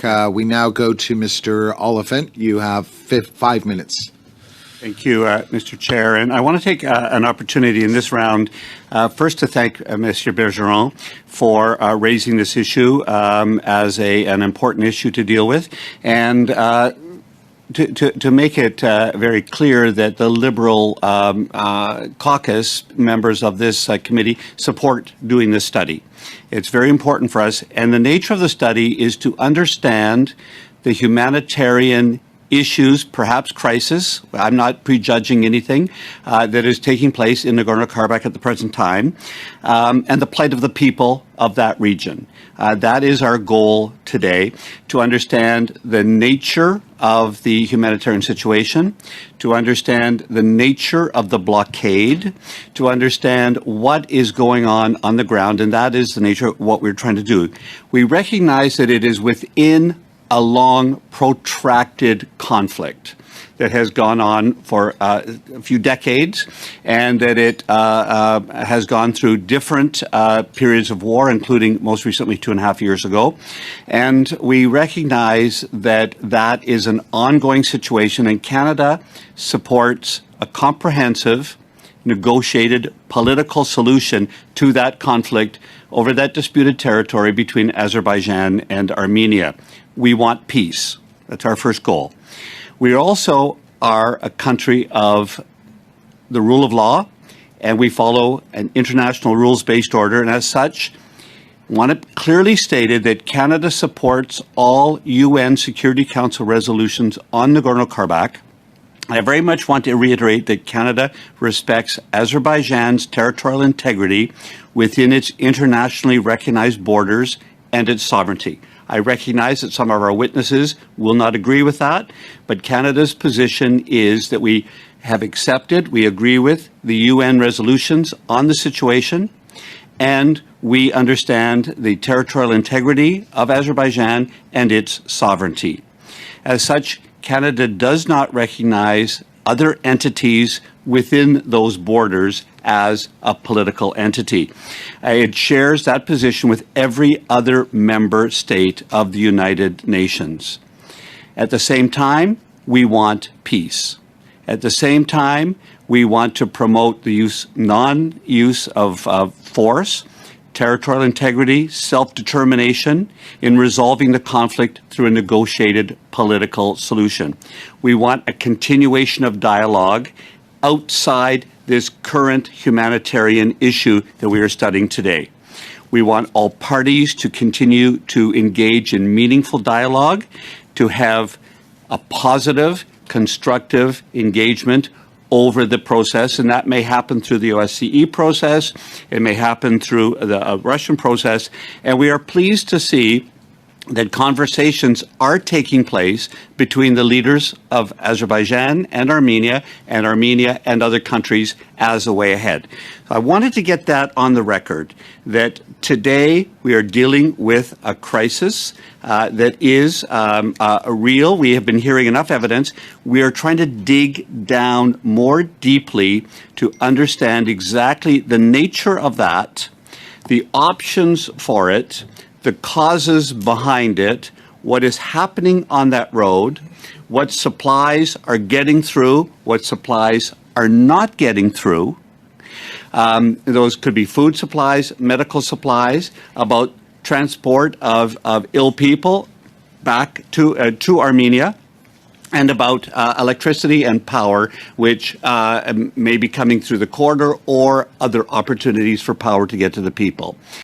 Karabakh. We now go to Mr. Oliphant. You have 5 minutes. Thank you, Mr. Chair. And I want to take an opportunity in this round first to thank Mr. Bergeron for raising this issue as an important issue to deal with, and to make it very clear that the Liberal caucus members of this committee support doing this study. It's very important for us, and the nature of the study is to understand the humanitarian issues, perhaps crisis. I'm not prejudging anything that is taking place in Nagorno Karabakh at the present time, and the plight of the people of that region. That is our goal today, to understand the nature of the humanitarian situation, to understand the nature of the blockade, to understand what is going on the ground, and that is the nature of what we're trying to do. We recognize that it is within a long, protracted conflict that has gone on for a few decades, and that it has gone through different periods of war, including most recently 2.5 years ago. And we recognize that that is an ongoing situation, and Canada supports a comprehensive, negotiated political solution to that conflict over that disputed territory between Azerbaijan and Armenia. We want peace. That's our first goal. We also are a country of the rule of law, and we follow an international rules-based order, and as such, want it clearly stated that Canada supports all UN Security Council resolutions on Nagorno-Karabakh. I very much want to reiterate that Canada respects Azerbaijan's territorial integrity within its internationally recognized borders and its sovereignty. I recognize that some of our witnesses will not agree with that, but Canada's position is that we have accepted, we agree with the UN resolutions on the situation, and we understand the territorial integrity of Azerbaijan and its sovereignty. As such, Canada does not recognize other entities within those borders as a political entity. It shares that position with every other member state of the United Nations. At the same time, we want peace. At the same time, we want to promote the non-use of force, territorial integrity, self-determination in resolving the conflict through a negotiated political solution. We want a continuation of dialogue outside this current humanitarian issue that we are studying today. We want all parties to continue to engage in meaningful dialogue, to have a positive, constructive engagement over the process, and that may happen through the OSCE process, it may happen through the Russian process, and we are pleased to see that conversations are taking place between the leaders of Azerbaijan and Armenia and other countries as a way ahead. So I wanted to get that on the record, that today we are dealing with a crisis that is real. We have been hearing enough evidence. We are trying to dig down more deeply to understand exactly the nature of that, the options for it, the causes behind it, what is happening on that road, what supplies are getting through, what supplies are not getting through. Those could be food supplies, medical supplies, about transport of ill people back to Armenia, and about electricity and power, which may be coming through the corridor, or other opportunities for power to get to the people.